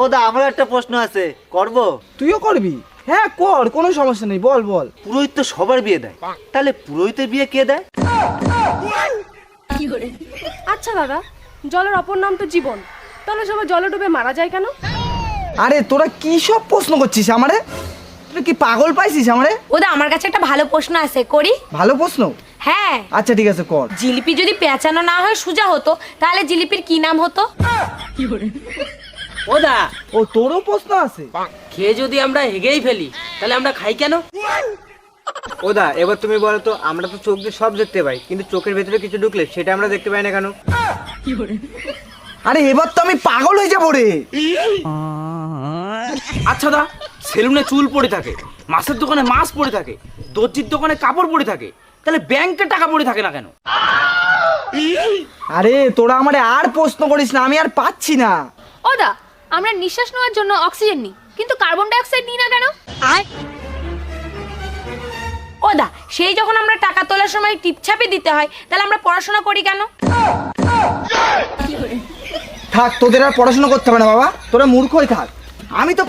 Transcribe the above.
ও দা আমার একটা প্রশ্ন আছে, করব? তুইও করবি? হ্যাঁ কর, কোনো সমস্যা নেই, বল বল। পুরোহিত তো সবার বিয়ে দেয়, তাহলে পুরোহিতের বিয়ে কে দেয়? আচ্ছা দাদা, জলের অপর নাম তো জীবন, তাহলে সবাই জলে ডুবে মারা যায় কেন? আরে তোরা কি সব প্রশ্ন করছিস আমারে? তুই কি পাগল পাইছিস আমারে? ওদা আমার কাছে একটা ভালো প্রশ্ন আছে, করি? ভালো প্রশ্ন? হ্যাঁ। আচ্ছা ঠিক আছে কর। জিলিপি যদি পেঁচানো না হয়ে সোজা হতো তাহলে জিলিপির কি নাম হতো? ওদা ও তোরও প্রশ্ন আছে? খেয়ে যদি আমরা হেগেই ফেলি তাহলে আমরা খাই কেন? ওদা এবার তুমি বলো তো, আমরা তো চোখ দিয়ে সব দেখতে পাই, কিন্তু চোখের ভেতরে কিছু ঢুকলে সেটা আমরা দেখতে পাই না কেন? আরে এবার তো আমি পাগল হয়ে যাবো রে। আচ্ছা দা, সেলুনে চুল পড়ে থাকে, মাছের দোকানে মাছ পড়ে থাকে, দর্জির দোকানে কাপড় পড়ে থাকে, তাহলে ব্যাংকে টাকা পড়ে থাকে না কেন? আরে তোরা আমারে আর প্রশ্ন করিস না, আমি আর পাচ্ছি না। ওদা, আমরা নিঃশ্বাস নেওয়ার জন্য অক্সিজেন নিই, কিন্তু কার্বন ডাই অক্সাইড নিই না কেন? ওদা, সেই যখন আমরা টাকা তোলার সময় টিপছাপে দিতে হয়, তাহলে আমরা পড়াশোনা করি কেন? থাক, তোদের আর পড়াশোনা করতে হবে না বাবা, তোরা মূর্খই থাক। আমি তো